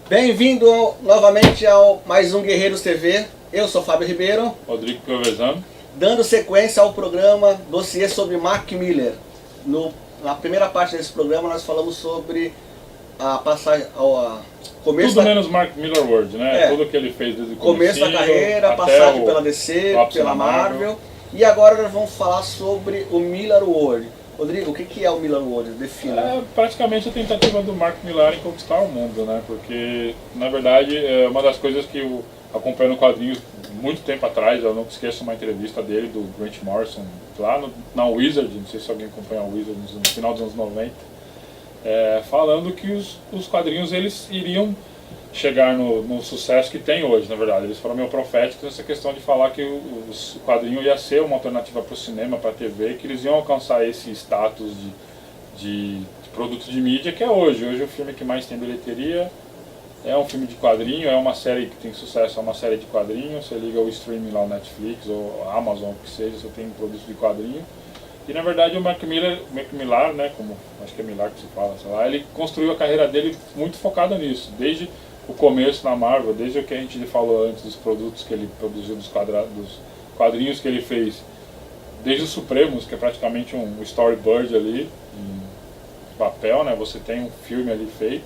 Bem-vindo novamente ao mais um Guerreiros TV. Eu sou Fábio Ribeiro. Rodrigo Piovesan. Dando sequência ao programa Dossiê sobre Mark Millar. Na primeira parte desse programa nós falamos sobre a passagem ao começo Tudo menos Mark Millar World, né? Tudo que ele fez desde o começo da carreira, passagem pela DC, pela Marvel. E agora nós vamos falar sobre o Millar World. Rodrigo, o que é o Millar World? Defina. É praticamente a tentativa do Mark Millar em conquistar o mundo, né? Porque, na verdade, é uma das coisas que eu acompanho no quadrinho muito tempo atrás, eu não esqueço uma entrevista dele, do Grant Morrison, lá na Wizard, não sei se alguém acompanha a Wizard, no final dos anos 90, falando que os quadrinhos eles iriam chegar no sucesso que tem hoje, na verdade. Eles foram meio proféticos nessa questão de falar que o quadrinho ia ser uma alternativa para o cinema, para a TV, que eles iam alcançar esse status de produto de mídia que é hoje. Hoje o filme que mais tem bilheteria é um filme de quadrinho, é uma série que tem sucesso, é uma série de quadrinhos. Você liga o streaming lá, o Netflix ou a Amazon, o que seja, você tem produtos de quadrinho. E na verdade o Mark Millar, né, como acho que é Millar que se fala, sei lá, ele construiu a carreira dele muito focado nisso, desde o começo na Marvel, desde o que a gente falou antes dos produtos que ele produziu, dos quadrinhos que ele fez, desde os Supremos, que é praticamente um storyboard ali, em papel, né? Você tem um filme ali feito.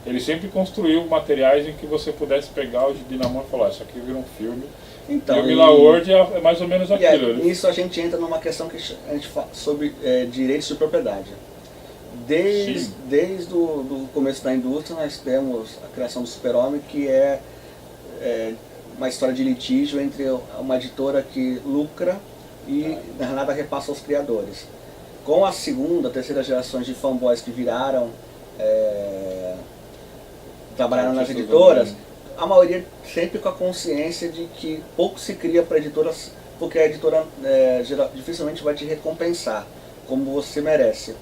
Ele sempre construiu materiais em que você pudesse pegar o gibi na mão e falar, isso aqui vira um filme. Então, e o Millar World é mais ou menos aquilo. Nisso a gente entra numa questão que a gente fala sobre direitos de propriedade. Desde o começo da indústria nós temos a criação do Super-Homem, que é uma história de litígio entre uma editora que lucra e nada repassa aos criadores. Com a segunda, terceira gerações de fanboys que viraram, trabalharam nas editoras, a maioria sempre com a consciência de que pouco se cria para editoras, porque a editora dificilmente vai te recompensar como você merece.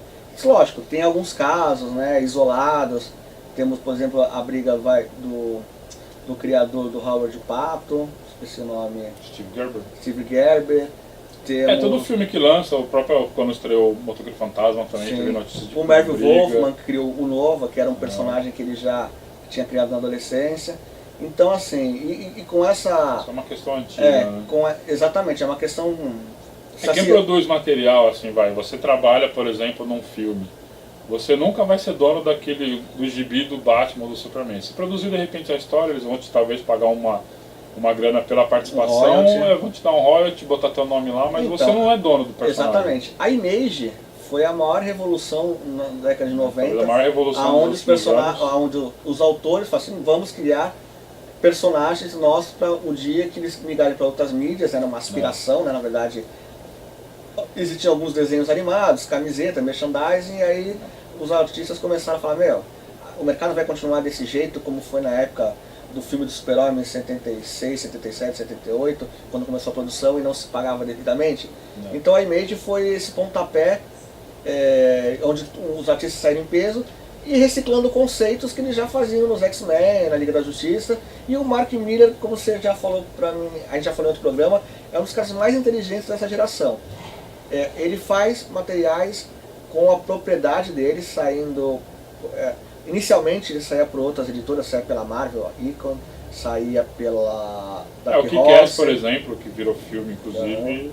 Lógico, tem alguns casos, né, isolados. Temos, por exemplo, a briga do criador do Howard Pato, esqueci o nome. Steve Gerber. Temos todo filme que lança, o próprio quando estreou o Motoqueiro Fantasma também teve notícias de o Marvel Wolfman que criou o Nova, que era um personagem que ele já tinha criado na adolescência. Então, assim, e com essa... Isso é uma questão antiga, né? Exatamente, é uma questão... Quem produz material, assim, você trabalha, por exemplo, num filme, você nunca vai ser dono do gibi do Batman ou do Superman. Se produzir de repente a história, eles vão te talvez pagar uma grana pela participação, vão te dar um royalty, botar teu nome lá, mas você não é dono do personagem. Exatamente. A Image foi a maior revolução na década de 90, a maior revolução onde os autores falaram assim, vamos criar personagens nossos para o dia que eles migrarem para outras mídias, era uma aspiração, né, na verdade. Existiam alguns desenhos animados, camiseta, merchandising, e aí os artistas começaram a falar, o mercado vai continuar desse jeito, como foi na época do filme do Super-Homem em 76, 77, 78, quando começou a produção e não se pagava devidamente. Não. Então a Image foi esse pontapé, onde os artistas saíram em peso, e reciclando conceitos que eles já faziam nos X-Men, na Liga da Justiça. E o Mark Millar, como você já falou para mim, a gente já falou em outro programa, é um dos caras mais inteligentes dessa geração. Ele faz materiais com a propriedade dele, saindo... inicialmente ele saía por outras editoras, saía pela Marvel, a Icon, saía pela... o Kick-Ass, por exemplo, que virou filme, inclusive,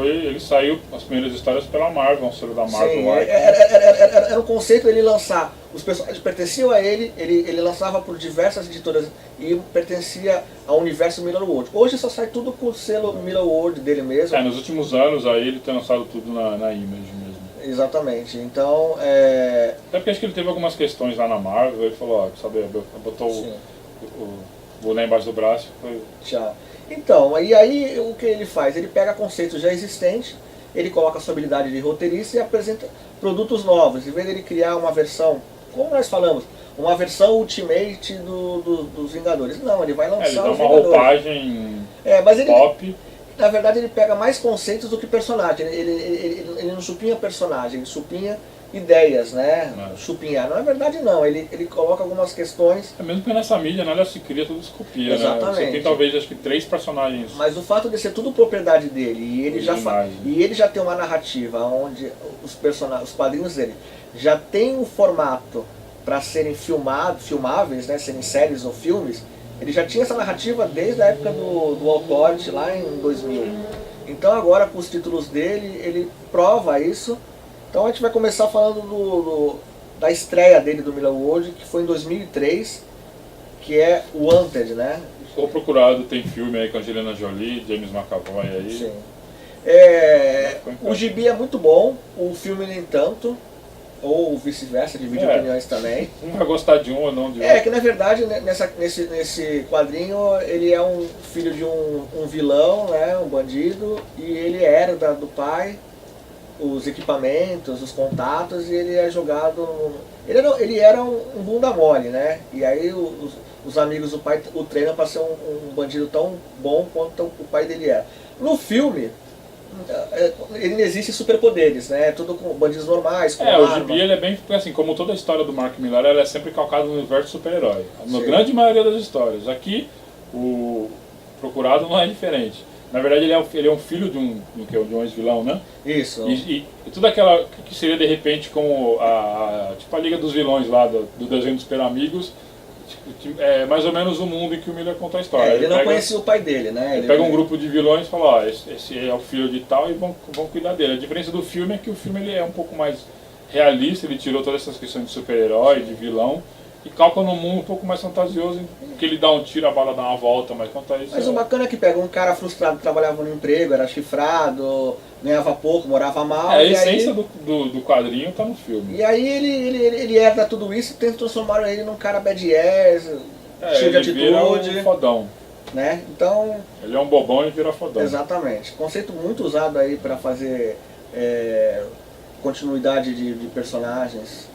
ele saiu, as primeiras histórias pela Marvel, um selo da Marvel. Sim, era um conceito ele lançar, os personagens pertenciam a ele lançava por diversas editoras e pertencia ao universo Millar World. Hoje só sai tudo com o selo Millar World dele mesmo. Nos últimos anos aí ele tem lançado tudo na Image mesmo. Exatamente, então... Até porque acho que ele teve algumas questões lá na Marvel, ele falou, botou o boné embaixo do braço e foi... Tchau. Então, e aí o que ele faz? Ele pega conceitos já existentes, ele coloca a sua habilidade de roteirista e apresenta produtos novos. Em vez de ele criar uma versão, como nós falamos, uma versão Ultimate dos Vingadores. Não, ele vai lançar ele dá uma roupagem pop. Na verdade ele pega mais conceitos do que personagem. Ele não chupinha personagem, ele chupinha ideias, né? Chupinhar. Na verdade não, ele coloca algumas questões... Mesmo que nessa mídia nada se cria, tudo se copia. Exatamente. Né? Você tem talvez acho que 3 personagens. Mas o fato de ser tudo propriedade dele, e ele já tem uma narrativa onde os quadrinhos dele já tem um formato para serem filmáveis, né, serem séries ou filmes, ele já tinha essa narrativa desde a época do Authority, lá em 2000. Então agora, com os títulos dele, ele prova isso. Então a gente vai começar falando da estreia dele do Miller World, que foi em 2003, que é o Wanted, né? O Procurado tem filme aí com Angelina Jolie, James McAvoy aí. Sim. O gibi é muito bom, o filme nem tanto, ou vice-versa, divide opiniões também. Um vai gostar de um ou não de outro. Que na verdade nesse quadrinho ele é um filho de um vilão, né, um bandido, e ele herda do pai os equipamentos, os contatos, e ele é jogado... Ele era um bunda mole, né? E aí os amigos do pai o treinam para ser um bandido tão bom quanto o pai dele é. No filme, ele não existe superpoderes, né? Tudo com bandidos normais, com o gibi ele é bem assim, como toda a história do Mark Millar, ela é sempre calcada no universo super-herói. Na grande maioria das histórias. Aqui, o Procurado não é diferente. Na verdade, ele é um filho de um ex-vilão, né? Isso. E tudo aquela que seria, de repente, como tipo a Liga dos Vilões lá do desenho dos Super Amigos, é mais ou menos o mundo em que o Miller conta a história. Ele não conhecia o pai dele, né? Ele pega um grupo de vilões e fala, esse é o filho de tal, e vão cuidar dele. A diferença do filme é que o filme ele é um pouco mais realista, ele tirou todas essas questões de super-herói, de vilão, e calca num mundo um pouco mais fantasioso, em que ele dá um tiro, a bala dá uma volta, mas quanto a isso... Mas o bacana é que pega um cara frustrado que trabalhava no emprego, era chifrado, ganhava pouco, morava mal... A essência do quadrinho tá no filme. E aí ele herda tudo isso e tenta transformar ele num cara bad ass, cheio de atitude... Vira um fodão. Né? Então... Ele é um bobão e vira fodão. Exatamente. Conceito muito usado aí para fazer continuidade de personagens...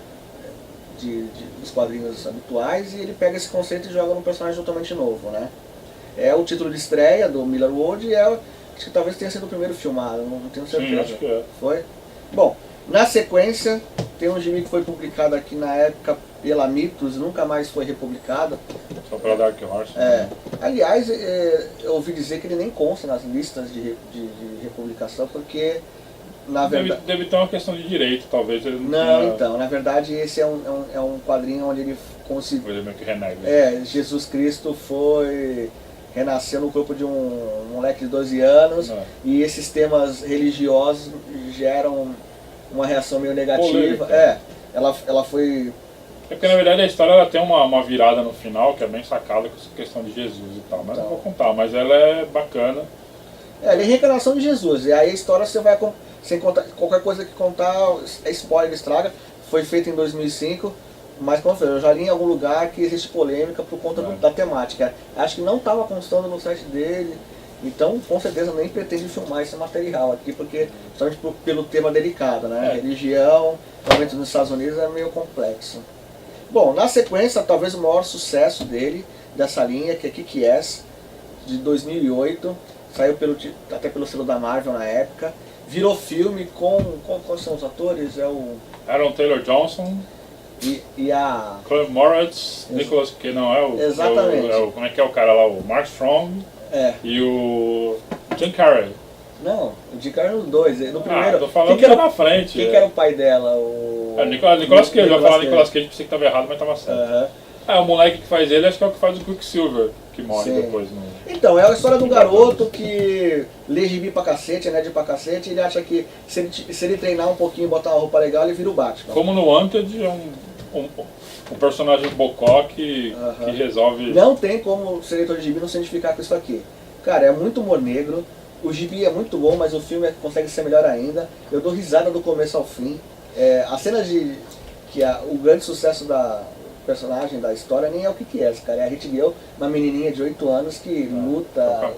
dos quadrinhos habituais, e ele pega esse conceito e joga num personagem totalmente novo, né? É o título de estreia do Miller World e acho que talvez tenha sido o primeiro filmado, não tenho certeza. Sim, acho que é. Foi? Bom, na sequência tem um gibi que foi publicado aqui na época pela Mitos, nunca mais foi republicado. Só pela Dark Horse. Aliás, eu ouvi dizer que ele nem consta nas listas de republicação, porque na verdade... Deve ter uma questão de direito, talvez. Ele então, na verdade esse é um quadrinho onde ele conseguiu... Ele meio que renega. Jesus Cristo renasceu no corpo de um moleque de 12 anos, e esses temas religiosos geram uma reação meio negativa. Polêmica. Ela foi... porque na verdade a história ela tem uma virada no final, que é bem sacada com essa questão de Jesus e tal, mas não vou contar, mas ela é bacana. Ele é a reencarnação de Jesus, e aí a história você vai... Sem contar, qualquer coisa que contar, é spoiler, estraga. Foi feito em 2005, mas como eu falei, eu já li em algum lugar que existe polêmica por conta da temática. Acho que não estava constando no site dele, então com certeza nem pretende filmar esse material aqui, porque somente pelo tema delicado, né? Religião, principalmente nos Estados Unidos, é meio complexo. Bom, na sequência, talvez o maior sucesso dele, dessa linha, que é Kick-Ass, de 2008, saiu até pelo selo da Marvel na época. Virou filme quais são os atores? É o Aaron Taylor Johnson e a... Chloe Moretz, Nicolas Cage, não, é o... Exatamente. Como é que é o cara lá? O Mark Strong e o Jim Carrey. Não, o Jim Carrey no 2. No primeiro... tô falando que era na frente. Quem que era o pai dela? Nicolas Cage. Eu ia falar Nicolas Cage, pensei que estava errado, mas estava certo. O moleque que faz ele, acho que é o que faz o Quicksilver, que morre depois. Então, é a história do garoto que lê gibi pra cacete, é nerd pra cacete, e ele acha que se ele treinar um pouquinho e botar uma roupa legal, ele vira o Batman. Como no Wanted, é um personagem bocó que resolve... Não tem como ser leitor de gibi não se identificar com isso aqui. Cara, é muito humor negro, o gibi é muito bom, mas o filme consegue ser melhor ainda. Eu dou risada do começo ao fim. A cena o grande sucesso da personagem da história nem é o que é, cara. É a Hit Girl, uma menininha de 8 anos que luta,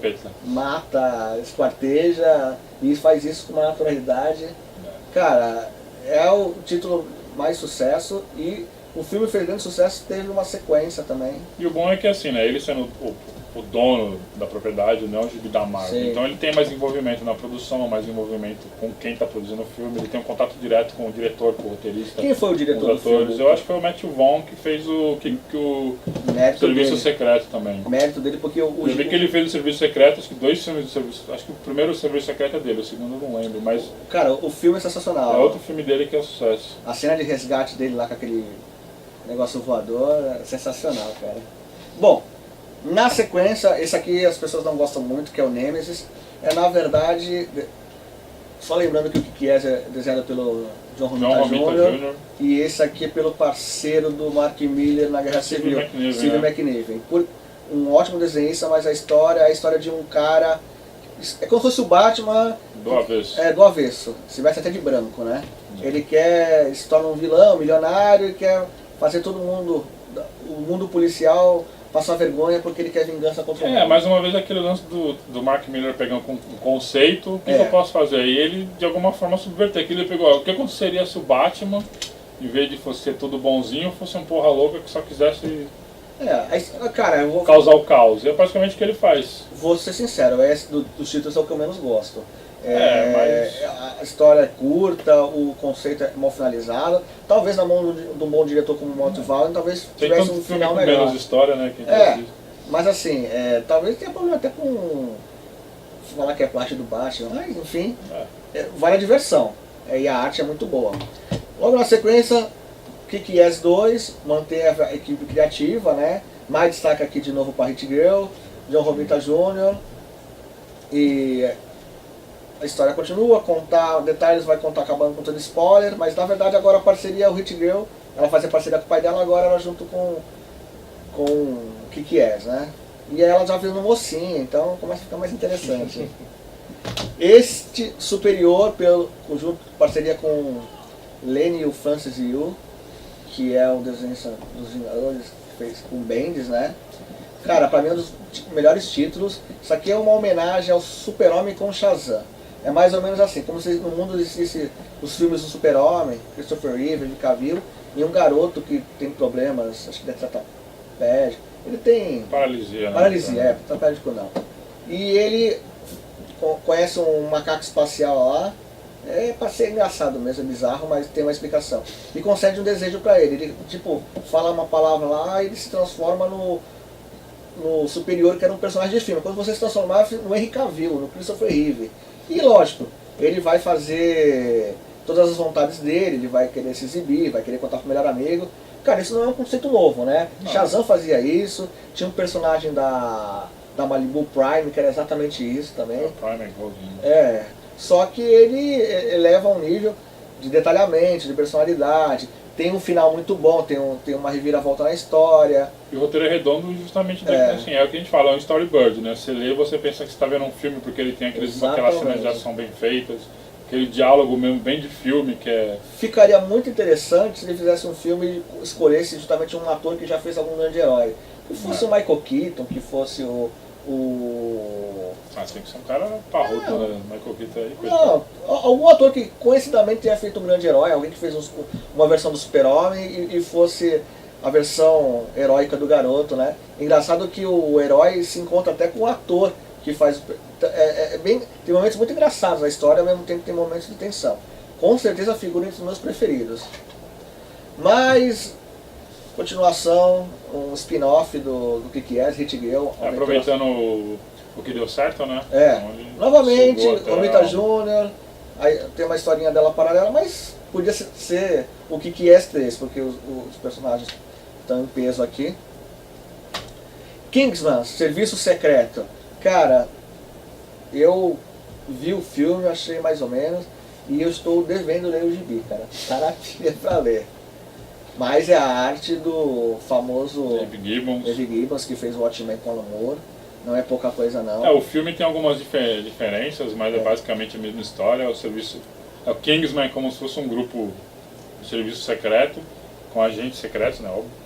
mata, esquarteja e faz isso com uma naturalidade. Cara, é o título mais sucesso, e o filme fez grande sucesso, teve uma sequência também. E o bom é que assim, né, ele sendo o dono da propriedade, não o gibi da Marvel. Sim. Então ele tem mais envolvimento na produção, mais envolvimento com quem está produzindo o filme, ele tem um contato direto com o diretor, com o roteirista. Quem foi o diretor do filme? Eu acho que foi o Matthew Vaughn, que fez o Serviço Secreto também. Mérito dele, porque eu vi que ele fez o Serviço Secreto, acho que 2 filmes de Serviço, acho que o primeiro Serviço Secreto é dele, o segundo eu não lembro, mas... Cara, o filme é sensacional. É outro filme dele que é sucesso. A cena de resgate dele lá com negócio voador, sensacional, cara. Bom, na sequência, esse aqui as pessoas não gostam muito, que é o Nemesis. É, na verdade, só lembrando que o Kick-Ass é desenhado pelo John Romita Jr. E esse aqui é pelo parceiro do Mark Miller na Guerra Civil, Steve McNiven. Um ótimo desenhista, mas a história é a história de um cara... É como se fosse o Batman... Do avesso. É, do avesso. Se veste até de branco, né? Ele se torna um vilão, milionário, e quer fazer todo mundo, o mundo policial, passar vergonha porque ele quer vingança contra o mundo. Mais uma vez aquele lance do Mark Miller pegando um conceito, o que eu posso fazer? E ele, de alguma forma, subverter aquilo. Ele pegou, o que aconteceria se o Batman, em vez de ser todo bonzinho, fosse um porra louca que só quisesse... cara, eu vou... causar o caos. E é praticamente o que ele faz. Vou ser sincero, esse dos títulos é o que eu menos gosto. Mas... A história é curta, o conceito é mal finalizado. Talvez na mão de um bom diretor como o Mort Wallin, talvez tivesse um final melhor. Menos história, né? Mas assim, talvez tenha problema até com falar que é parte do Batman, mas enfim, vale a diversão. E a arte é muito boa. Logo na sequência, Kick-Ass 2, mantém a equipe criativa, né? Mais destaque aqui de novo para Hit Girl, John Romita Jr. E a história continua, contar detalhes, vai contar acabando com todo spoiler, mas na verdade agora a parceria é o Hit Girl, ela fazia parceria com o pai dela, agora ela junto com o Kick-Ass, né? E aí ela já viu no mocinho, então começa a ficar mais interessante. Este superior, junto parceria com Lenny e o Francis Yu, que é um desenhista dos Vingadores, que fez com Bendis, né? Cara, pra mim é um dos melhores títulos. Isso aqui é uma homenagem ao Super-Homem com Shazam. É mais ou menos assim, como se no mundo existisse os filmes do Super-Homem, Christopher Reeve, Henry Cavill, e um garoto que tem problemas, acho que deve tratar pé, ele tem... Paralisia, né? Paralisia, tetraplégico não. E ele conhece um macaco espacial lá, pra ser engraçado mesmo, é bizarro, mas tem uma explicação. E concede um desejo pra ele. Ele, tipo, fala uma palavra lá e ele se transforma no superior, que era um personagem de filme. Quando você se transformar no Henry Cavill, no Christopher Reeve. E lógico, ele vai fazer todas as vontades dele, ele vai querer se exibir, vai querer contar pro melhor amigo. Cara, isso não é um conceito novo, né? Não. Shazam fazia isso, tinha um personagem da Malibu Prime, que era exatamente isso também. Prime é igualzinho. Só que ele eleva um nível de detalhamento, de personalidade, tem um final muito bom, tem uma reviravolta na história. E o roteiro é redondo justamente assim, é o que a gente fala, é um storyboard, né? Você lê, você pensa que você está vendo um filme porque ele tem aquelas cenas de ação bem feitas, aquele diálogo mesmo bem de filme que é... Ficaria muito interessante se ele fizesse um filme e escolhesse justamente um ator que já fez algum grande herói. Que fosse o Michael Keaton, que fosse o... tem que ser um cara parrudo, né? Michael Keaton aí. Não, algum ator que conhecidamente tenha feito um grande herói, alguém que fez uma versão do Super-Homem e fosse a versão heróica do garoto, né? Engraçado que o herói se encontra até com o ator que faz... tem momentos muito engraçados na história, ao mesmo tempo tem momentos de tensão. Com certeza a figura entre os meus preferidos. Mas... continuação, um spin-off do Kick-Ass, Hit Girl. Aproveitando o que deu certo, né? Novamente, Romita Jr., aí tem uma historinha dela paralela, mas podia ser o Kick-Ass 3, porque os personagens estão em peso aqui. Kingsman, Serviço Secreto. Cara, eu vi o filme, achei mais ou menos, e eu estou devendo ler o gibi, cara. Tá na pilha pra ler. Mas é a arte do famoso Dave Gibbons, que fez o Watchmen com Alan Moore. Não é pouca coisa não. O filme tem algumas diferenças, mas é basicamente a mesma história. O Kingsman é como se fosse um grupo de serviço secreto, com agentes secretos, né, óbvio.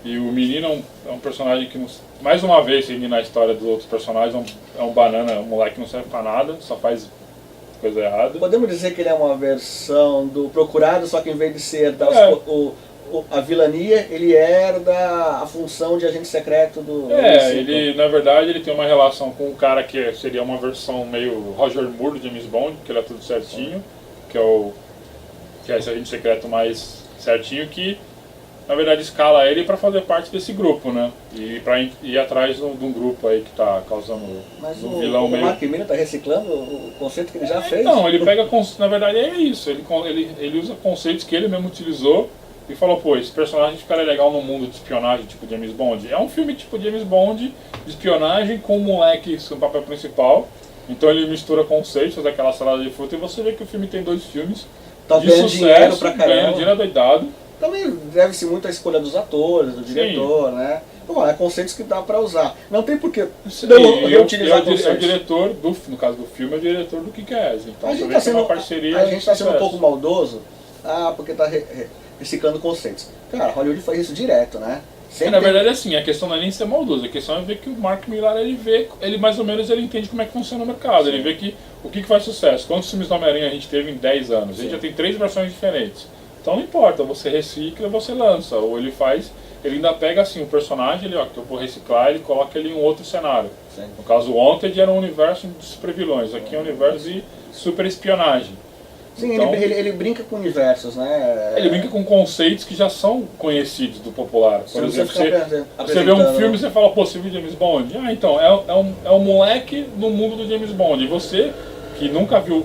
E o menino é um personagem que, mais uma vez, seguindo a história dos outros personagens, é um banana, um moleque que não serve pra nada, só faz coisa errada. Podemos dizer que ele é uma versão do Procurado, só que em vez de ser a vilania, ele herda a função de agente secreto do... ele, na verdade, ele tem uma relação com o cara que seria uma versão meio Roger Moore do James Bond, que ele é tudo certinho, que é esse agente secreto mais certinho, que na verdade escala ele para fazer parte desse grupo, né? E para ir atrás de um grupo aí que tá causando um vilão meio... Mas o Mark Miller tá reciclando o conceito que ele já fez? Não, ele pega... Na verdade é isso, ele usa conceitos que ele mesmo utilizou e falou, pô, esse personagem ficaria legal no mundo de espionagem, tipo James Bond. É um filme tipo James Bond, de espionagem, com o moleque no papel principal. Então ele mistura conceitos daquela salada de fruta e você vê que o filme tem 2 filmes Tá de ganhando dinheiro sucesso, pra ganhando caramba. dinheiro adoidado. Também deve-se muito à escolha dos atores, do diretor, né? Bom, é conceitos que dá pra usar. Não tem por que não reutilizar É o conceitos. diretor, no caso do filme, é o diretor do Kick-Ass. Então A você gente vê tá que é sendo, uma parceria a gente tá de sendo um sucesso. pouco maldoso, porque tá reciclando conceitos. Cara, Hollywood faz isso direto, né? Sempre Na tem- verdade, assim, a questão não é nem ser maldoso, a questão é ver que o Mark Millar, ele mais ou menos ele entende como é que funciona o mercado, ele vê que o que faz sucesso. Quantos filmes do Homem-Aranha a gente teve em 10 anos? A gente já tem 3 versões diferentes. Então não importa, você recicla, você lança, ou ele ainda pega assim o personagem, que eu vou reciclar, ele coloca ele em um outro cenário. Sim. No caso, o Wanted era um universo de super vilões, aqui é um universo de super espionagem. Sim, Então, ele brinca com universos, né? ele brinca com conceitos que já são conhecidos do popular. Por Você exemplo, fica você vê um filme e você fala, pô, você viu James Bond? Ah, então, é um moleque no mundo do James Bond. E você, que nunca viu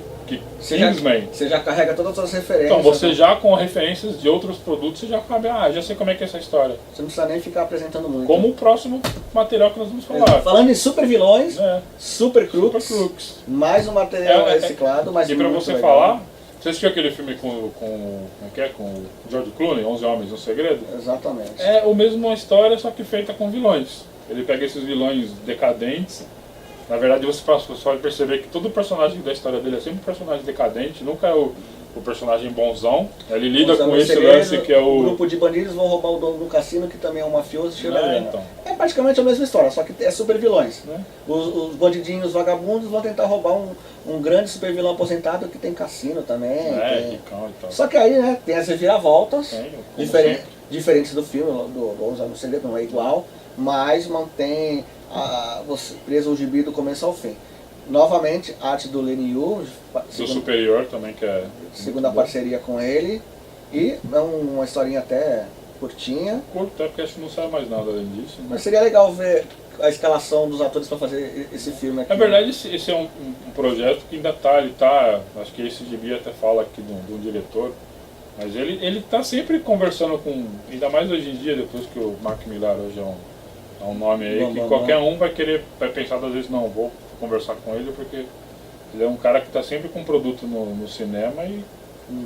Kingsman, você já carrega todas as referências. então você né? já com referências de outros produtos, você já sabe, já sei como é que é essa história. Você não precisa nem ficar apresentando muito. Como o próximo material que nós vamos falar. Falando em super vilões, É. super crooks, Super Crooks. mais um material É, reciclado, mas E pra muito você legal. falar, você assistiu aquele filme com o George Clooney, 11 Homens, um Segredo? Exatamente. É a mesma história, só que feita com vilões. Ele pega esses vilões decadentes. Na verdade, você vai perceber que todo personagem da história dele é sempre um personagem decadente, nunca é o personagem bonzão. Ele lida Usando com o esse segredo, lance que é um o... grupo de bandidos vão roubar o dono do cassino, que também é um mafioso, cheio da grana. então. É praticamente a mesma história, só que é super vilões. Né? Os bandidinhos vagabundos vão tentar roubar um grande super vilão aposentado que tem cassino também. tem- Ricão e tal. Só que aí, né, tem as reviravoltas, Tem, como diferen- sempre. diferentes do filme, do Onze Homens no Segredo, não é igual, mas mantém você preso o gibi do começo ao fim. Novamente, arte do Lenny Yu, Do Superior também, que é... segunda muito bom. parceria com ele, e é uma historinha até curtinha, Curto, até porque acho que não sai mais nada além disso. Né? mas seria legal ver a escalação dos atores para fazer esse filme aqui. Na verdade, esse é um projeto que ainda tá, acho que esse gibi até fala aqui do diretor, mas ele tá sempre conversando com, ainda mais hoje em dia, depois que o Mark Millar hoje é um nome aí, que qualquer um vai pensar, às vezes, não, vou conversar com ele, porque ele é um cara que está sempre com produto no cinema e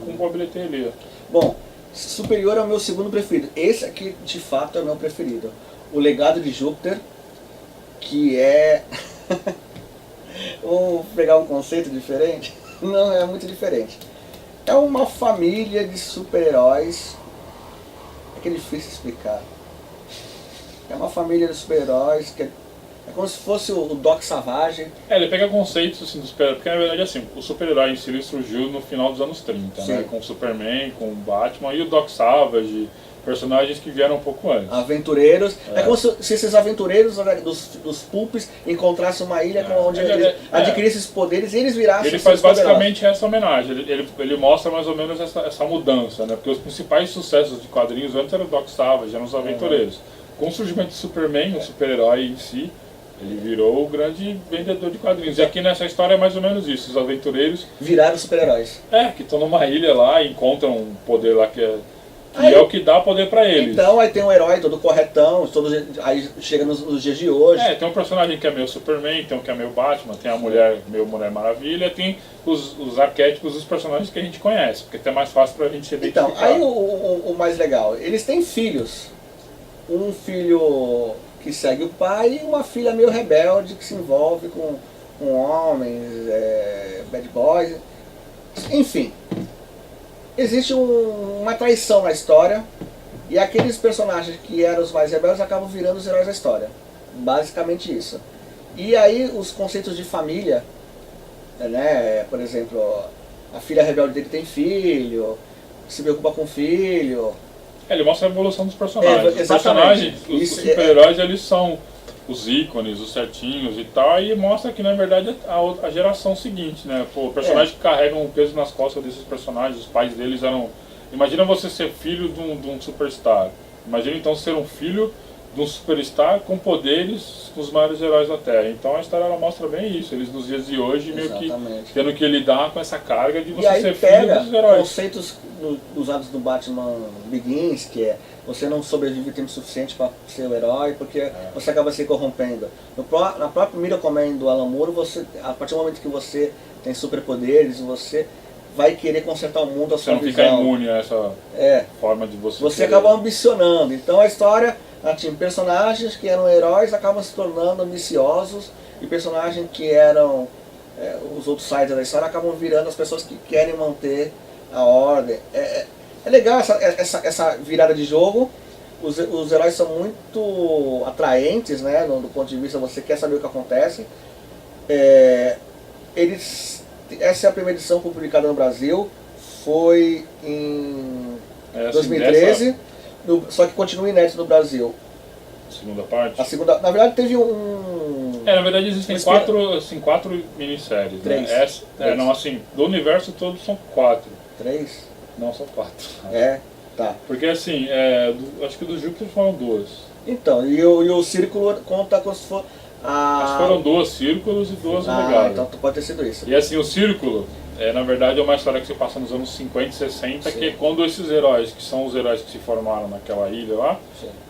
com boa bilheteria. Bom, Superior é o meu segundo preferido. Esse aqui, de fato, é o meu preferido. O Legado de Júpiter, que é... Vamos pegar um conceito diferente? Não, é muito diferente. É uma família de super-heróis. É que é difícil explicar. É uma família de super-heróis que é como se fosse o Doc Savage. Ele pega conceitos assim, dos super, porque na verdade assim, o super-herói em si ele surgiu no final dos anos 30, né? Com o Superman, com o Batman e o Doc Savage, personagens que vieram um pouco antes. Aventureiros. É como se esses aventureiros dos pulpes encontrassem uma ilha onde eles adquirissem esses poderes e eles virassem. Ele faz basicamente essa homenagem, ele mostra mais ou menos essa mudança, né? Porque os principais sucessos de quadrinhos antes eram o Doc Savage, eram os aventureiros. Com o surgimento do Superman, o super-herói em si, ele virou o grande vendedor de quadrinhos. E aqui nessa história é mais ou menos isso, os aventureiros... Viraram super-heróis. Que estão numa ilha lá e encontram um poder lá que é o que dá poder pra eles. Então aí tem um herói todo corretão, aí chega nos dias de hoje. Tem um personagem que é meio Superman, tem um que é meio Batman, tem a mulher meio Mulher Maravilha, tem os arquétipos dos personagens que a gente conhece, porque é até mais fácil pra gente se identificar. Então, aí o mais legal, eles têm filhos. Um filho que segue o pai e uma filha meio rebelde que se envolve com homens, bad boys. Enfim, existe uma traição na história e aqueles personagens que eram os mais rebeldes acabam virando os heróis da história. Basicamente isso. E aí os conceitos de família, né? Por exemplo, a filha rebelde dele tem filho, se preocupa com o filho. Ele mostra a evolução dos personagens. Os exatamente. personagens, os super-heróis, eles são os ícones, os certinhos e tal, e mostra que na verdade a geração seguinte, né? Pô, personagens que carregam o peso nas costas desses personagens, os pais deles eram... Imagina você ser filho de um superstar. Imagina então ser um filho de um superstar com poderes dos maiores heróis da Terra. Então a história ela mostra bem isso. Eles nos dias de hoje meio que tendo que lidar com essa carga de você ser filho dos heróis. Conceitos usados no Batman Begins, que é você não sobrevive tempo suficiente para ser o herói, porque você acaba se corrompendo. Na própria Miracle do Alan Moore, a partir do momento que você tem superpoderes, você vai querer consertar o mundo à sua visão. Você não fica imune a essa forma de você... Você acaba ambicionando. Então a história, tinha personagens que eram heróis acabam se tornando ambiciosos, e personagens que eram os outsiders da história acabam virando as pessoas que querem manter a ordem. É legal essa virada de jogo. Os heróis são muito atraentes, né, do ponto de vista você quer saber o que acontece. Essa é a primeira edição publicada no Brasil, foi em 2013, só que continua inédito no Brasil. Segunda parte? A segunda, na verdade teve um... na verdade existem quatro minisséries. Três. Né? Não, assim, do universo todo são 4. 3? Não, são 4. Tá. Porque assim, acho que do Júpiter foram 2. Então, e o Círculo conta como se for... Acho que foram 2 Círculos e 2 Legados. Então pode ter sido isso. E assim, o Círculo, na verdade, é uma história que se passa nos anos 50 e 60, que é quando esses heróis, que são os heróis que se formaram naquela ilha lá,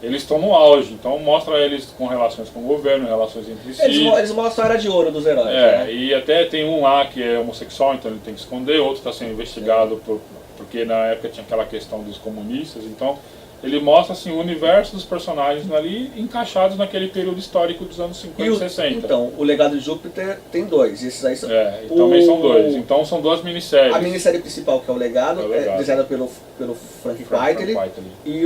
eles estão no auge. Então mostra eles com relações com o governo, relações entre si. Eles mostram a era de ouro dos heróis. Né? E até tem um lá que é homossexual, então ele tem que esconder, outro está sendo investigado porque na época tinha aquela questão dos comunistas. Então ele mostra assim, o universo dos personagens ali encaixados naquele período histórico dos anos 50 e 60. Então, o Legado de Júpiter tem 2, esses aí são... também são 2, então são 2 minisséries. A minissérie principal, que é o Legado, é desenhada pelo Frank Quitely. E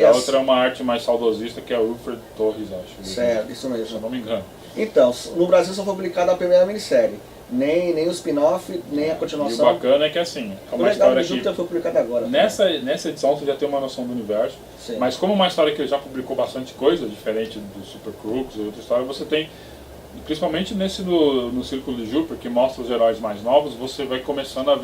a outra é uma arte mais saudosista, que é o Wilfred Torres, acho. Certo, isso mesmo. Se eu não me engano. Então, no Brasil só foi publicada a primeira minissérie. Nem o spin-off, nem a continuação. E o bacana é que assim, é uma história que foi publicada agora. Nessa edição você já tem uma noção do universo, mas como uma história que ele já publicou bastante coisa, diferente do Super Crooks e outra história, você tem, principalmente no Círculo de Júpiter, que mostra os heróis mais novos, você vai começando a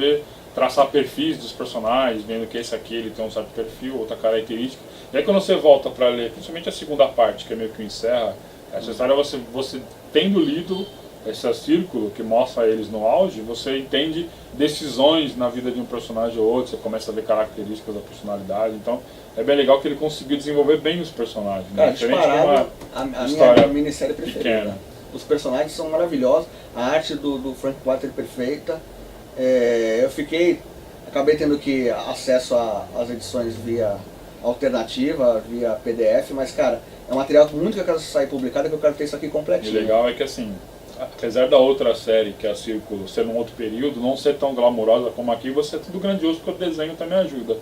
traçar perfis dos personagens, vendo que esse aqui ele tem um certo perfil, outra característica. E aí quando você volta para ler, principalmente a segunda parte, que é meio que encerra essa história, você tendo lido esse círculo que mostra eles no auge, você entende decisões na vida de um personagem ou outro, você começa a ver características da personalidade, então é bem legal que ele conseguiu desenvolver bem os personagens. Cara, disparado, a minha minissérie preferida. Pequena. Os personagens são maravilhosos, a arte do Frank Quitely é perfeita. Acabei tendo que acesso às edições via alternativa, via PDF, mas cara, é um material muito que eu quero sair publicado, que eu quero ter isso aqui completinho. E o legal é que assim, apesar da outra série, que é a Círculo, ser num outro período, não ser tão glamurosa como aqui, você é tudo grandioso, porque o desenho também ajuda.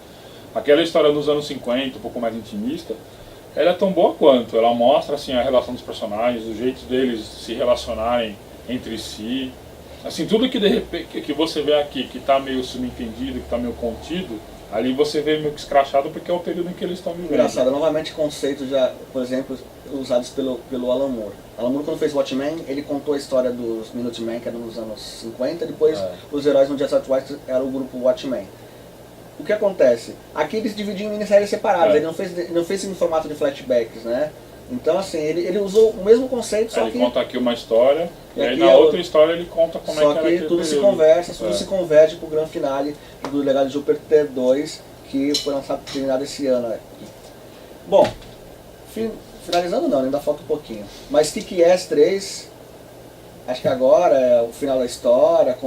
Aquela história dos anos 50, um pouco mais intimista, ela é tão boa quanto. Ela mostra assim, a relação dos personagens, o jeito deles se relacionarem entre si. Assim, tudo que de repente que você vê aqui, que está meio subentendido, que está meio contido, ali você vê meio que escrachado, porque é o período em que eles estão vivendo. Engraçado, novamente conceitos já, por exemplo, usados pelo Alan Moore. Alan Moore, quando fez Watchmen, ele contou a história dos Minutemen, que era nos anos 50, depois os heróis no dias atuais era o grupo Watchmen. O que acontece? Aqui eles dividiam em minisséries separadas, ele não fez em formato de flashbacks, né? Então assim, ele usou o mesmo conceito, só que... Ele conta aqui uma história, e aí na outra história ele conta como é que era aquele período. Só que tudo se conversa, tudo se converge para o grande finale do Legado de Júpiter 2, que foi terminado esse ano aqui. Bom, finalizando não, ainda falta um pouquinho. Mas Kick-Ass 3, acho que agora é o final da história,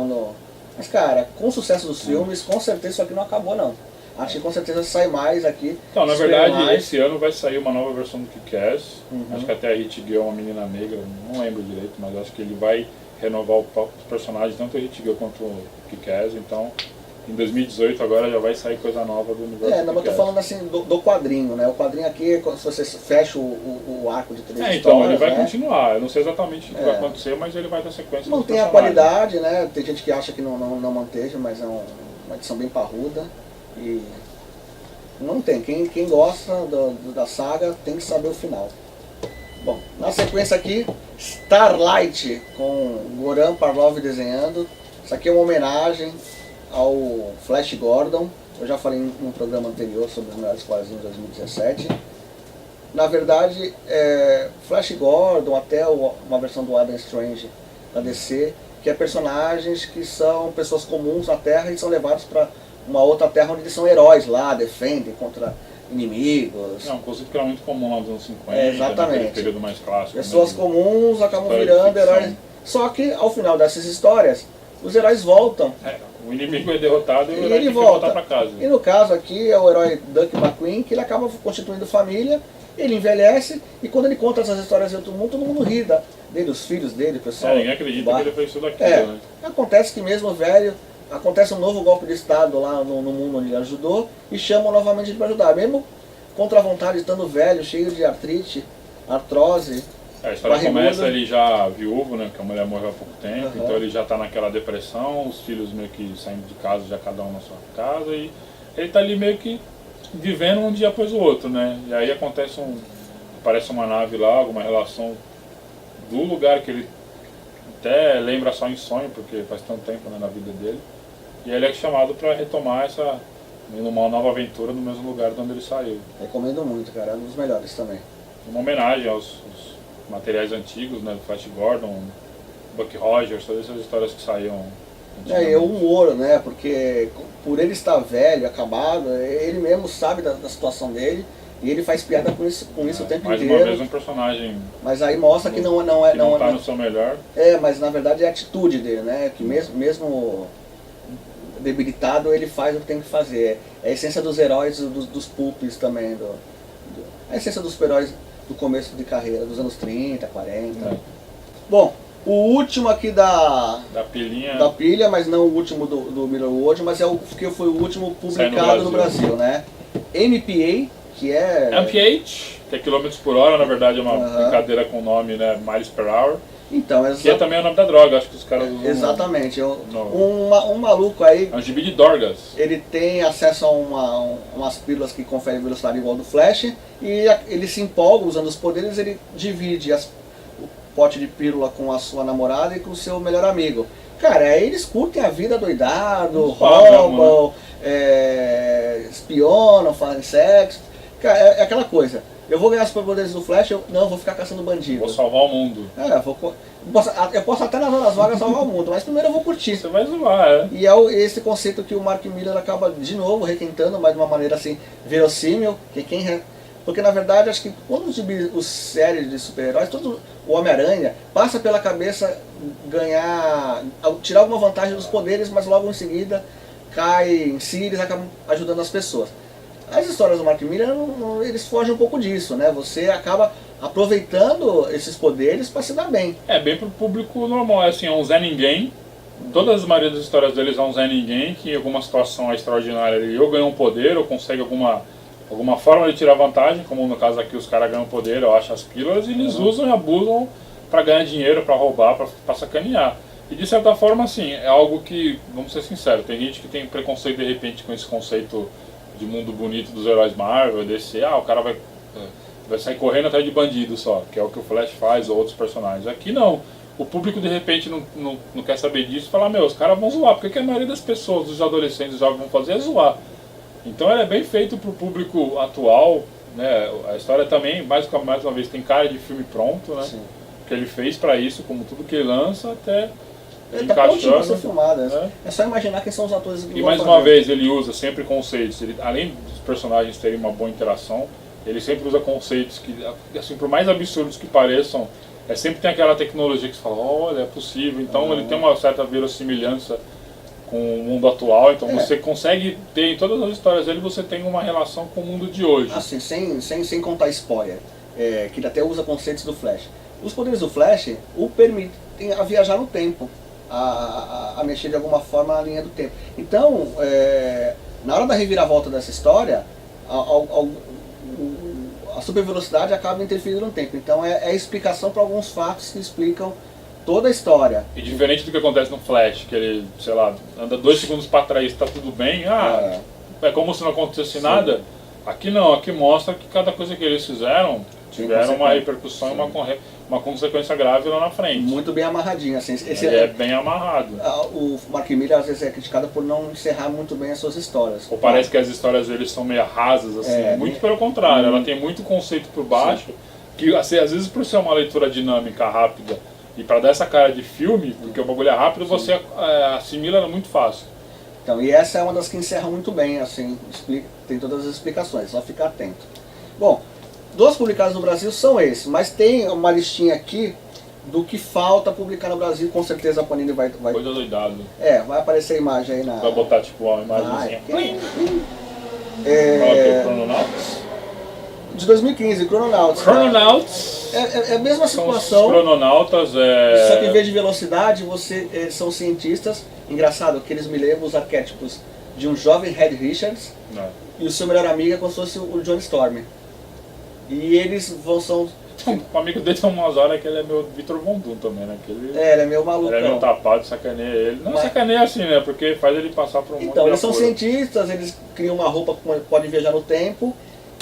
Mas cara, com o sucesso dos filmes, com certeza isso aqui não acabou não. Acho que com certeza sai mais aqui. Então, na verdade, esse ano vai sair uma nova versão do Kick-Ass. Acho que até a Hit Girl é uma menina negra, não lembro direito, mas acho que ele vai renovar os personagens, tanto a Hit Girl quanto o Kick-Ass. Então, em 2018 agora já vai sair coisa nova do universo. Não, mas eu tô falando assim do quadrinho, né? O quadrinho aqui, se você fecha o arco de 3 histórias, então ele vai continuar. Eu não sei exatamente o que vai acontecer, mas ele vai dar sequência. Mantém a qualidade, né? Tem gente que acha que não manteja, mas é uma edição bem parruda. E não tem. Quem gosta da saga tem que saber o final. Bom, na sequência aqui, Starlight com Goran Parlov desenhando. Isso aqui é uma homenagem ao Flash Gordon. Eu já falei num programa anterior sobre os melhores quadrinhos de 2017. na verdade, Flash Gordon, até uma versão do Adam Strange da DC, que é personagens que são pessoas comuns na Terra e são levados para uma outra Terra onde eles são heróis lá, defendem contra inimigos. É um conceito que era muito comum lá nos anos 50, exatamente. naquele período mais clássico. Pessoas né, comuns acabam história de virando ficção. heróis. Só que ao final dessas histórias, os heróis voltam. O inimigo é derrotado e o E herói ele tem que volta. voltar pra casa. E no caso aqui é o herói Duck McQueen, que ele acaba constituindo família, ele envelhece, e quando ele conta essas histórias em outro mundo, todo mundo ri dele, os filhos dele, o pessoal. Ninguém acredita que ele fez tudo aquilo, né? Acontece que mesmo velho, acontece um novo golpe de Estado lá no mundo onde ele ajudou, e chamam novamente ele para ajudar. Mesmo contra a vontade, estando velho, cheio de artrite, artrose. A história barriguda. começa ele já viúvo, né? Porque a mulher morreu há pouco tempo, Uhum. então ele já tá naquela depressão, os filhos meio que saindo de casa, já cada um na sua casa, e ele tá ali meio que vivendo um dia após o outro, né? E aí aparece uma nave lá, alguma relação do lugar que ele até lembra só em sonho, porque faz tanto tempo, né, na vida dele. E ele é chamado para retomar uma nova aventura no mesmo lugar de onde ele saiu. Recomendo muito, cara, é um dos melhores também. Uma homenagem aos materiais antigos, né, do Flash Gordon, Buck Rogers, todas essas histórias que saíam. É o humor, né? Porque por ele estar velho, acabado, ele mesmo sabe da situação dele e ele faz piada com isso o tempo mais inteiro. uma vez um personagem. Mas aí mostra que não tá no seu melhor. Mas na verdade é a atitude dele, né? Que mesmo debilitado, ele faz o que tem que fazer. É a essência dos heróis, dos pulps também, a essência dos super-heróis do começo de carreira, dos anos 30, 40. É. Bom, o último aqui da pilha, mas não o último do Millerworld, mas que foi o último publicado no Brasil, né? MPA, que é... MPH, que é quilômetros por hora, na verdade é uma brincadeira com o nome, né, miles per hour. Então, que é também o nome da droga, acho que os caras usam. Exatamente. Um maluco aí... É um gibi de Dorgas. Ele tem acesso a umas pílulas que conferem velocidade igual do Flash, e ele se empolga usando os poderes, ele divide o pote de pílula com a sua namorada e com o seu melhor amigo. Cara, aí eles curtem a vida doidado, roubam, espionam, fazem sexo. Cara, é aquela coisa. Eu vou ganhar os superpoderes do Flash, eu vou ficar caçando bandido. Vou salvar o mundo. Eu posso até nas horas vagas salvar o mundo, mas primeiro eu vou curtir. Você vai zoar, E é esse conceito que o Mark Millar acaba de novo requentando, mas de uma maneira assim, verossímil, porque na verdade acho que quando os séries de super-heróis, todo o Homem-Aranha passa pela cabeça tirar alguma vantagem dos poderes, mas logo em seguida cai em si, eles acabam ajudando as pessoas. As histórias do Mark Millar, eles fogem um pouco disso, né? Você acaba aproveitando esses poderes para se dar bem. É bem pro público normal, assim, é um Zé Ninguém. Todas as maioria das histórias deles é um Zé Ninguém, que em alguma situação extraordinária ele ou ganha um poder, ou consegue alguma forma de tirar vantagem, como no caso aqui os caras ganham poder, eu acho, as pílulas, e eles usam e abusam para ganhar dinheiro, para roubar, para sacanear. E de certa forma, assim, é algo que, vamos ser sinceros, tem gente que tem preconceito de repente com esse conceito de mundo bonito dos heróis Marvel, DC, o cara vai sair correndo atrás de bandido só, que é o que o Flash faz ou outros personagens. Aqui não. O público de repente não quer saber disso e fala, os caras vão zoar, porque a maioria das pessoas, dos adolescentes, os jovens vão fazer é zoar. Então ele é bem feito pro público atual, né? A história também, mais uma vez, tem cara de filme pronto, né? Sim. Que ele fez pra isso, como tudo que ele lança, até ele tá prontinho pra ser filmado, é só imaginar quem são os atores que vão mais uma vez ele usa sempre conceitos, além dos personagens terem uma boa interação, ele sempre usa conceitos que, assim, por mais absurdos que pareçam, sempre tem aquela tecnologia que você fala, olha, é possível, então ele tem uma certa verossimilhança com o mundo atual, então você consegue ter, em todas as histórias dele, você tem uma relação com o mundo de hoje. Assim, sem contar spoiler, que ele até usa conceitos do Flash. Os poderes do Flash o permitem a viajar no tempo, a mexer de alguma forma na linha do tempo. Então, na hora da reviravolta dessa história, a supervelocidade acaba interferindo no tempo. Então é a explicação para alguns fatos que explicam toda a história. E diferente do que acontece no Flash, que ele, sei lá, anda 2 segundos para trás e está tudo bem, é como se não acontecesse nada. Aqui não, aqui mostra que cada coisa que eles fizeram tiveram uma repercussão e uma consequência grave lá na frente. Muito bem amarradinho, assim. Ele é bem amarrado. O Mark Miller às vezes é criticado por não encerrar muito bem as suas histórias. Ou parece que as histórias dele são meio rasas, assim. Muito pelo contrário, ela tem muito conceito por baixo, que assim, às vezes por ser uma leitura dinâmica, rápida, e para dar essa cara de filme, porque o bagulho é rápido, você assimila ela muito fácil. Então, e essa é uma das que encerra muito bem, assim, tem todas as explicações, só ficar atento. Bom, 2 publicados no Brasil são esses, mas tem uma listinha aqui do que falta publicar no Brasil, com certeza a Panini vai... Coisa doidado. Vai aparecer a imagem aí na... Vai botar tipo uma imagenzinha. Chrononauts? De 2015, Chrononauts. Chrononauts. É a mesma situação. Os crononautas Só que em vez de velocidade, eles são cientistas. Engraçado que eles me lembram os arquétipos de um jovem Reed Richards e o seu melhor amigo é como se fosse o John Storm. E eles são... O amigo dele tem umas horas que ele é meu Victor Von Doom também, né? Ele é meio maluco. Ele é meio tapado, sacaneia ele. Não sacaneia assim, né? Porque faz ele passar por um monte de Então, eles são apoio. cientistas, eles criam uma roupa que pode viajar no tempo.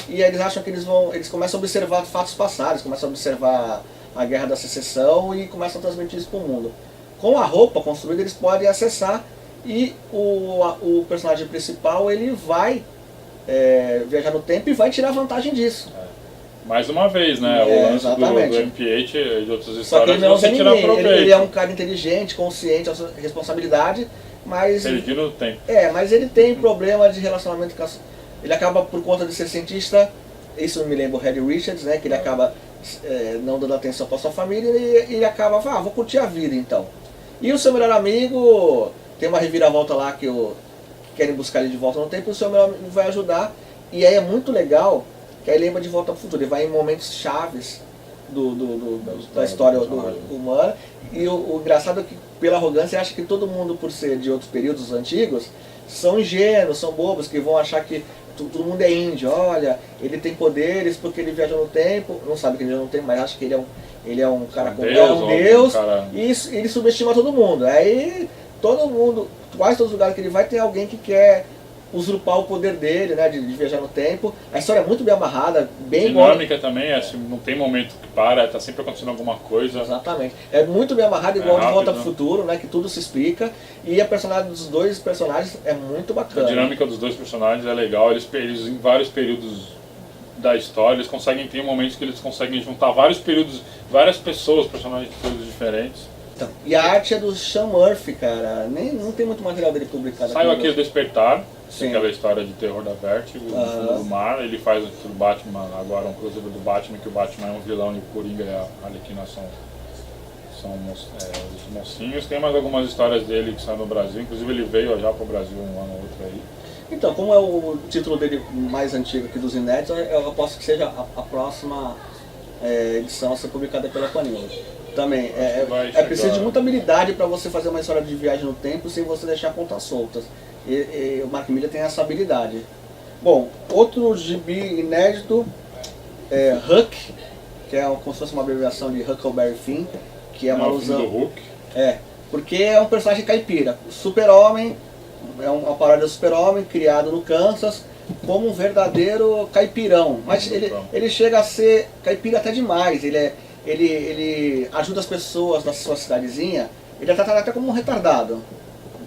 E aí eles acham que eles começam a observar fatos passados, começam a observar a Guerra da Secessão e começam a transmitir isso para o mundo. Com a roupa construída eles podem acessar e o personagem principal ele vai viajar no tempo e vai tirar vantagem disso. Mais uma vez, né? O lance do MP8 e de outras histórias você tira proveito. Ele é um cara inteligente, consciente da sua responsabilidade, mas... Perdido no tempo. Mas ele tem problema de relacionamento com ele acaba, por conta de ser cientista, isso me lembra o Reed Richards, né? Que ele acaba não dando atenção para sua família e ele acaba, vou curtir a vida então. E o seu melhor amigo, tem uma reviravolta lá que querem buscar ele de volta no tempo, e o seu melhor amigo vai ajudar. E aí é muito legal, que aí lembra de Volta ao Futuro, ele vai em momentos chaves da história humana. E o engraçado é que, pela arrogância, ele acha que todo mundo, por ser de outros períodos antigos, são ingênuos, são bobos, que vão achar que todo mundo é índio. Olha, ele tem poderes porque ele viaja no tempo, não sabe que ele viaja no tempo, mas acha que ele é um cara com Deus, e ele subestima todo mundo. Aí todo mundo, quase todos os lugares que ele vai, tem alguém que quer usurpar o poder dele, né, de viajar no tempo. A história é muito bem amarrada, bem dinâmica também, não tem momento que para, tá sempre acontecendo alguma coisa. Exatamente. É muito bem amarrado, igual de Volta ao Futuro, né, que tudo se explica. E a personagem dos 2 personagens é muito bacana. A dinâmica dos 2 personagens é legal, eles em vários períodos da história, eles conseguem ter momentos que eles conseguem juntar vários períodos, várias pessoas, personagens de períodos diferentes. Então, e a arte é do Sean Murphy, cara. Não tem muito material dele publicado. Saiu aqui o Despertar, Sim. Aquela história de terror da Vertigo, no fundo do mar. Ele faz o Batman, agora um crossover do Batman, que o Batman é um vilão e o Coringa e a Arlequina são os mocinhos. Tem mais algumas histórias dele que saem no Brasil, inclusive ele veio já para o Brasil um ano ou outro aí. Então, como é o título dele mais antigo aqui dos inéditos, eu aposto que seja a próxima edição a ser publicada pela Panini. Também, preciso de muita habilidade para você fazer uma história de viagem no tempo sem você deixar pontas soltas. E o Mark Miller tem essa habilidade. Bom, outro gibi inédito é Huck, que é como se fosse uma abreviação de Huckleberry Finn, que é uma alusão. Do Hulk. Porque é um personagem caipira. O Super-Homem é uma paródia do Super-Homem, criado no Kansas, como um verdadeiro caipirão. Mas ele chega a ser caipira até demais. Ele ajuda as pessoas da sua cidadezinha, ele é tratado até como um retardado,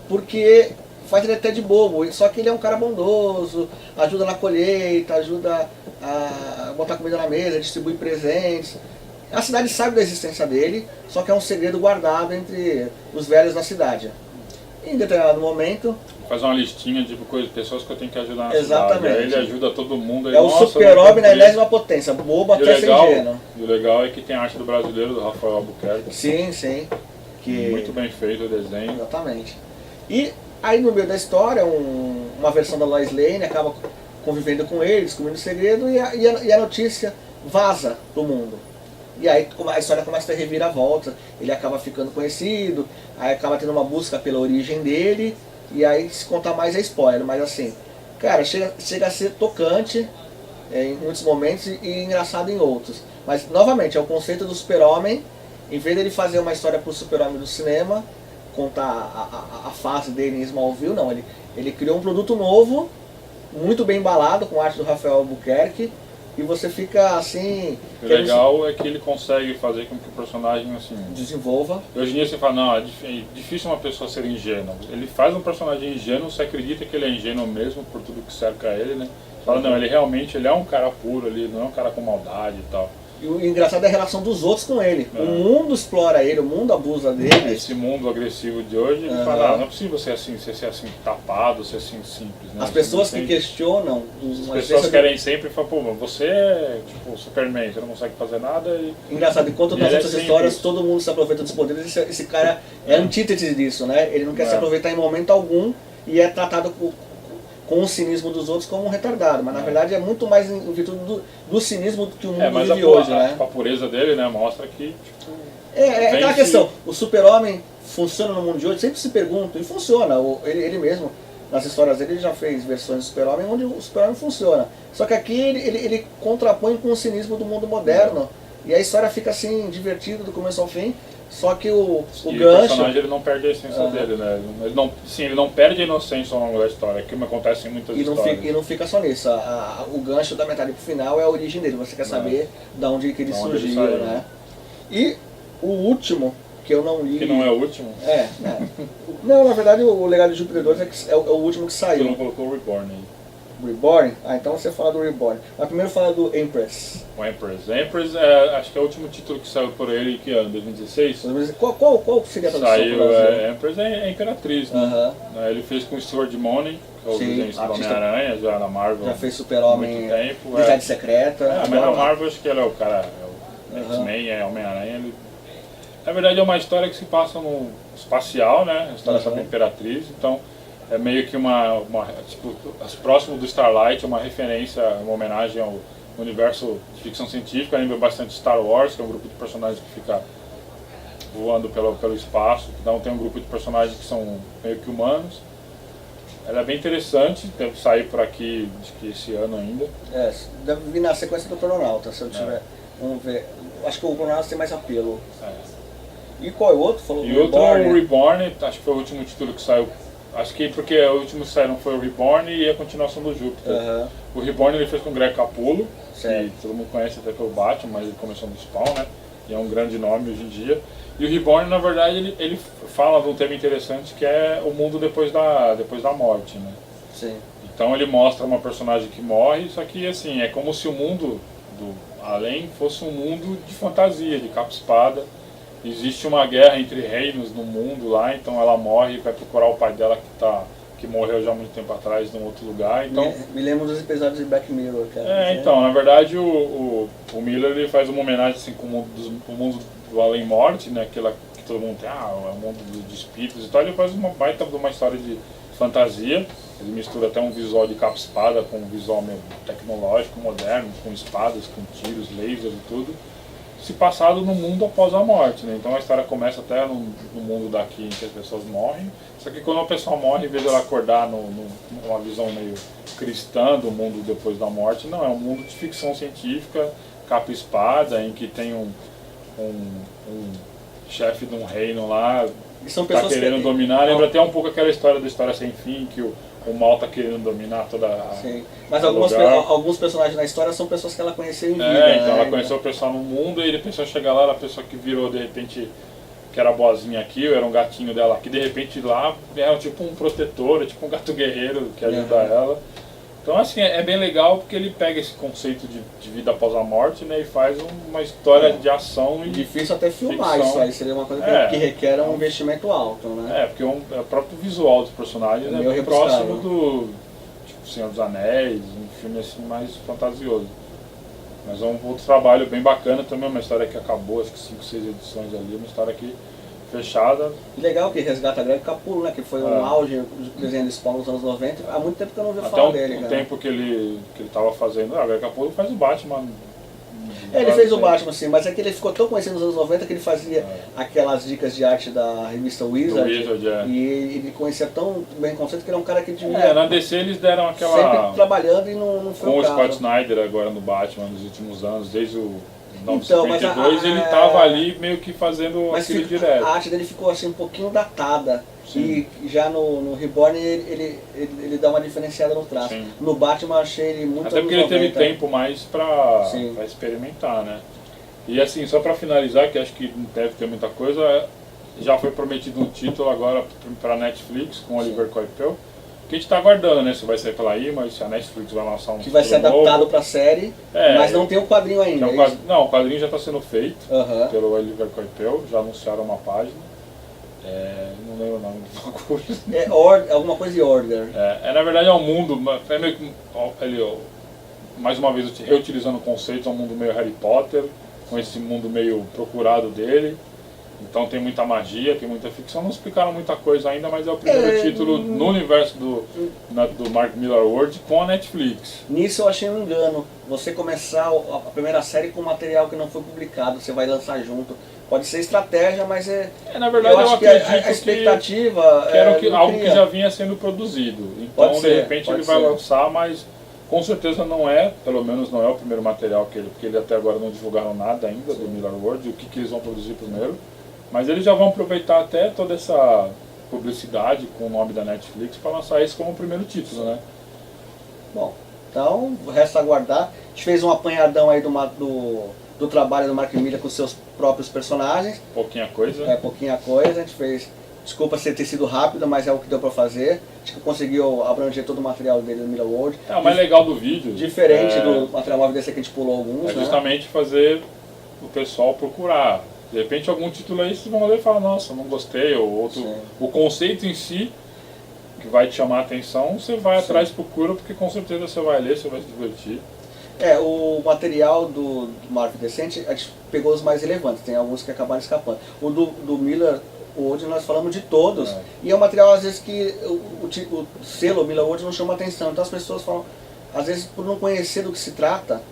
porque faz ele até de bobo, só que ele é um cara bondoso, ajuda na colheita, ajuda a botar comida na mesa, distribui presentes. A cidade sabe da existência dele, só que é um segredo guardado entre os velhos da cidade. Em determinado momento... Faz uma listinha de pessoas que eu tenho que ajudar na Exatamente. cidade. Aí ele ajuda todo mundo. É o Super-Homem na enésima potência, bobo até sem gênero. E o legal é que tem a arte do brasileiro, do Rafael Albuquerque. Sim. Muito bem feito o desenho. Exatamente. E aí no meio da história, uma versão da Lois Lane acaba convivendo com ele, descobrindo o segredo, e a notícia vaza pro mundo. E aí a história começa a ter reviravolta, ele acaba ficando conhecido, aí acaba tendo uma busca pela origem dele, e aí se contar mais é spoiler, mas assim, cara, chega a ser tocante em muitos momentos e engraçado em outros. Mas novamente, é o conceito do Super-Homem, em vez dele fazer uma história pro Super-Homem do cinema, contar a fase dele em Smallville, não, ele criou um produto novo, muito bem embalado, com a arte do Rafael Albuquerque, É. E você fica assim... O legal é que ele consegue fazer com que o personagem assim... desenvolva. Hoje em dia você fala, não, é difícil uma pessoa ser ingênua. Ele faz um personagem ingênuo, você acredita que ele é ingênuo mesmo por tudo que cerca ele, né? Fala, não, ele realmente ele é um cara puro ali, não é um cara com maldade e tal. E o engraçado é a relação dos outros com ele. O mundo explora ele, o mundo abusa dele. Esse mundo agressivo de hoje, ele fala, não é possível ser assim tapado, ser assim simples. Né? As pessoas que questionam... As pessoas querem sempre falar, pô, você é tipo Superman, você não consegue fazer nada e... Engraçado, enquanto nas outras histórias todo mundo se aproveita dos poderes, esse cara é antítese disso, né? Ele não quer se aproveitar em momento algum e é tratado com o cinismo dos outros como um retardado, mas na verdade é muito mais em virtude do cinismo que o mundo vive hoje, né? A pureza dele, né, mostra que... Tipo, é aquela questão, o super-homem funciona no mundo de hoje, sempre se pergunta, e funciona, ele mesmo, nas histórias dele, ele já fez versões do super-homem onde o super-homem funciona, só que aqui ele contrapõe com o cinismo do mundo moderno, e a história fica assim, divertida do começo ao fim. Só que o gancho... O personagem ele não perde a essência dele, né? Ele não perde a inocência ao longo da história, que acontece em muitas histórias. E não fica só nisso, o gancho da metade pro final é a origem dele, você quer saber de onde que ele surgiu, né? E o último, que eu não li... Que não é o último? Não, na verdade o Legado de Júpiter 2 é o último que saiu. Você não colocou o Reborn aí. Reborn? Ah, então você fala do Reborn. Mas primeiro fala do Empress. O Empress. Empress acho que é o último título que saiu por ele, que ano? 2016? Qual seria a tradução? Saiu, Empress é Imperatriz, né? Ele fez com o Stuart Money, que é o desenho do Homem-Aranha, já na Marvel. Já fez Super-Homem, Identidade Secreta. Mas na Marvel acho que ele é o cara, X-Men, Homem-Aranha. Na verdade é uma história que se passa no espacial, né? A história sobre a Imperatriz, então... É meio que tipo, próximo do Starlight, uma referência, uma homenagem ao universo de ficção científica, lembra bastante Star Wars, que é um grupo de personagens que fica voando pelo espaço, então tem um grupo de personagens que são meio que humanos. Ela é bem interessante, deve sair por aqui, acho que esse ano ainda. Deve vir na sequência do Crononauta, se eu tiver, vamos ver, acho que o Crononauta tem mais apelo. E qual é o outro? Falou e outro é o Reborn, acho que foi o último título que saiu. Acho que porque o último que saiu foi o Reborn e a continuação do Júpiter. O Reborn ele fez com o Greg Capullo, que todo mundo conhece até pelo Batman, mas ele começou no Spawn, né? E é um grande nome hoje em dia. E o Reborn, na verdade, ele fala de um tema interessante que é o mundo depois da morte, né? Sim. Então ele mostra uma personagem que morre, só que assim, é como se o mundo do além fosse um mundo de fantasia, de capa e espada. Existe uma guerra entre reinos no mundo lá, então ela morre e vai procurar o pai dela que morreu já há muito tempo atrás num outro lugar. Então, me lembro dos episódios de Black Mirror. Então, na verdade o Miller ele faz uma homenagem assim, com o mundo do além-morte, né, aquela que todo mundo tem, é o mundo de espíritos e tal. Ele faz uma baita de uma história de fantasia, ele mistura até um visual de capa-espada com um visual meio tecnológico, moderno, com espadas, com tiros, lasers e tudo. Se passado no mundo após a morte, né? Então a história começa até no mundo daqui em que as pessoas morrem, só que quando a pessoa morre, em vez de ela acordar numa visão meio cristã do mundo depois da morte, não, é um mundo de ficção científica, capa e espada, em que tem um chefe de um reino lá e são tá querendo dominar, lembra até um pouco aquela história da História Sem Fim, que o mal tá querendo dominar toda a... Sim, mas alguns personagens na história são pessoas que ela conheceu em vida. Então ela conheceu o pessoal no mundo e a pessoa chega lá, a pessoa que virou de repente, que era boazinha aqui, ou era um gatinho dela aqui, de repente lá era tipo um protetor, tipo um gato guerreiro que ajuda ela. Então assim, é bem legal porque ele pega esse conceito de vida após a morte, né, e faz uma história de ação e difícil até filmar isso aí, seria uma coisa que requer um investimento alto, né? Porque o próprio visual dos personagens é bem próximo do tipo Senhor dos Anéis, um filme assim mais fantasioso. Mas é um outro trabalho bem bacana também, uma história que acabou, acho que 5, 6 edições ali, uma história que fechada. Legal que resgata Greg Capullo, né? Que foi um auge do desenho de Spawn nos anos 90. Há muito tempo que eu não ouvi falar dele. Até um tempo que ele estava fazendo. Greg Capullo faz o Batman. Ele fez o Batman, sim, mas é que ele ficou tão conhecido nos anos 90 que ele fazia aquelas dicas de arte da revista Wizard. E ele conhecia tão bem o conceito que ele é um cara que devia... na DC eles deram aquela... Sempre trabalhando e não foi com o Scott Snyder agora no Batman nos últimos anos, desde o No Então, 52 ele tava ali meio que fazendo aquilo direto. A arte dele ficou assim um pouquinho datada. Sim. E já no Reborn ele dá uma diferenciada no traço. Sim. No Batman eu achei ele muito Até porque ele teve tempo mais pra experimentar, né? E assim, só pra finalizar, que acho que não deve ter muita coisa, já foi prometido um título agora pra Netflix com Oliver Coipel. Que a gente tá aguardando, né? Se vai sair pela Image, se a Netflix vai lançar um que vai ser adaptado novo pra série, mas não tem o quadrinho ainda. Não, o quadrinho já está sendo feito pelo Oliver Coipel, já anunciaram uma página. Não lembro o nome do bagulho. Alguma coisa de Order. Na verdade é um mundo, é meio que, mais uma vez reutilizando conceitos, é um mundo meio Harry Potter, com esse mundo meio procurado dele. Então tem muita magia, tem muita ficção, não explicaram muita coisa ainda, mas é o primeiro título no universo do Mark Millar World com a Netflix. Nisso eu achei um engano, você começar a primeira série com material que não foi publicado, você vai lançar junto. Pode ser estratégia, mas na verdade, eu acredito que a expectativa que era algo que já vinha sendo produzido. Então, de repente, ele vai lançar, mas com certeza não pelo menos não é o primeiro material porque ele até agora não divulgaram nada ainda do Millar World, o que eles vão produzir primeiro. Mas eles já vão aproveitar até toda essa publicidade com o nome da Netflix para lançar isso como o primeiro título, né? Bom, então resta aguardar. A gente fez um apanhadão aí do trabalho do Mark Millar com seus próprios personagens. Pouquinha coisa. Pouquinha coisa. A gente fez. Desculpa ter sido rápido, mas é o que deu para fazer. Acho que conseguiu abranger todo o material dele do Millar World. O mais legal do vídeo. Diferente do material móvel desse que a gente pulou alguns. É justamente fazer o pessoal procurar. De repente algum título aí vocês vão ler e falar, nossa, não gostei, ou outro. O conceito em si, que vai te chamar a atenção, você vai atrás e procura, porque com certeza você vai ler, você vai se divertir. O material do Marvel Decente, a gente pegou os mais relevantes, tem alguns que acabaram escapando. O do Millar World nós falamos de todos, e é um material às vezes que o selo Millar World não chama atenção, então as pessoas falam, às vezes por não conhecer do que se trata,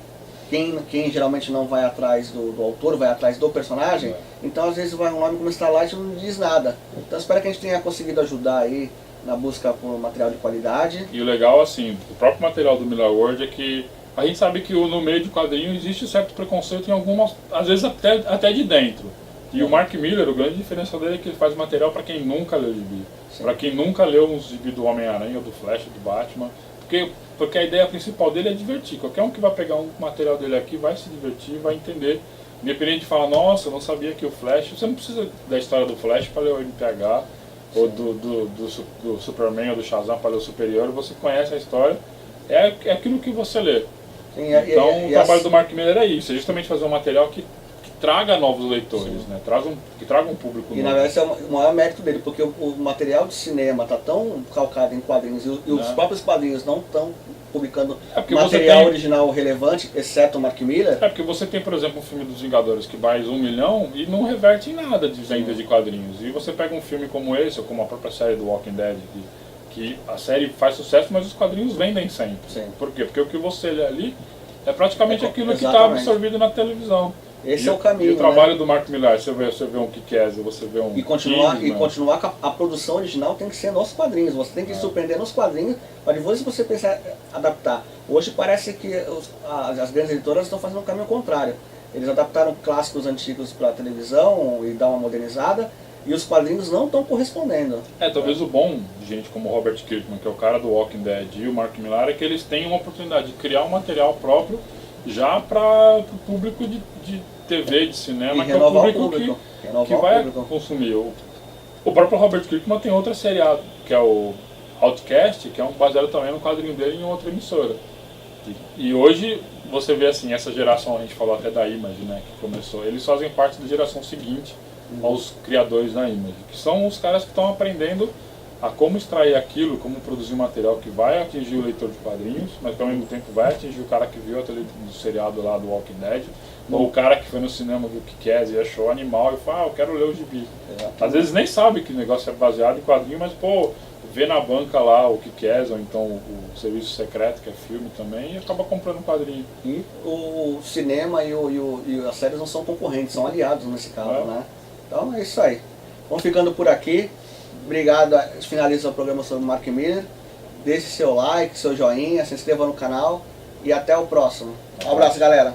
quem geralmente não vai atrás do autor, vai atrás do personagem, então às vezes vai um nome como Starlight e não diz nada. Então espero que a gente tenha conseguido ajudar aí na busca por material de qualidade. E o legal, assim, o próprio material do Millar World é que a gente sabe que no meio de quadrinho existe certo preconceito em algumas, às vezes até de dentro. E o Mark Millar, o grande diferencial dele é que ele faz material para quem nunca leu gibi. Para quem nunca leu um gibi do Homem-Aranha, ou do Flash, ou do Batman. Porque a ideia principal dele é divertir. Qualquer um que vai pegar um material dele aqui vai se divertir, vai entender. Independente de falar, nossa, eu não sabia que o Flash... Você não precisa da história do Flash para ler o MPH, ou do Superman ou do Shazam para ler o Superior. Você conhece a história, é aquilo que você lê. Então o trabalho do Mark Millar é isso, é justamente fazer um material que traga novos leitores, né? Que traga um público novo. E na verdade esse é o maior mérito dele, porque o material de cinema está tão calcado em quadrinhos e os próprios quadrinhos não estão publicando material original relevante, exceto o Mark Millar. Porque você tem, por exemplo, um filme dos Vingadores que vai 1 milhão e não reverte em nada de venda de quadrinhos. E você pega um filme como esse, ou como a própria série do Walking Dead, que a série faz sucesso, mas os quadrinhos vendem sempre. Por quê? Porque o que você lê ali é praticamente aquilo que está absorvido na televisão. Esse é o caminho. E o trabalho do Mark Millar, você vê um Kick-Ass, você vê um... E continuar com a produção original tem que ser nos quadrinhos, você tem que surpreender nos quadrinhos, para depois você pensar em adaptar. Hoje parece que as grandes editoras estão fazendo um caminho contrário. Eles adaptaram clássicos antigos para a televisão e dão uma modernizada, e os quadrinhos não estão correspondendo. Talvez o bom de gente como o Robert Kirkman, que é o cara do Walking Dead, e o Mark Millar, é que eles têm uma oportunidade de criar um material próprio já para o público de TV, de cinema, que é o público que vai consumir. O próprio Robert Kirkman tem outra série, que é o Outcast, que é baseado também no quadrinho dele em outra emissora. E hoje você vê assim, essa geração, a gente falou até da Image, né, que começou, eles fazem parte da geração seguinte aos criadores da Image, que são os caras que estão aprendendo a como extrair aquilo, como produzir um material que vai atingir o leitor de quadrinhos, mas que ao mesmo tempo vai atingir o cara que viu o seriado lá do Walking Dead, ou o cara que foi no cinema, viu o Kick-Ass e achou animal e falou, eu quero ler o gibi. Às vezes nem sabe que o negócio é baseado em quadrinho, mas vê na banca lá o Kick-Ass, ou então o Serviço Secreto, que é filme também, e acaba comprando um quadrinho. E o cinema e as séries não são concorrentes, são aliados nesse caso, né? Então é isso aí. Vamos ficando por aqui. Obrigado, finaliza o programa sobre o Mark Millar. Deixe seu like, seu joinha, se inscreva no canal e até o próximo. Um abraço, galera.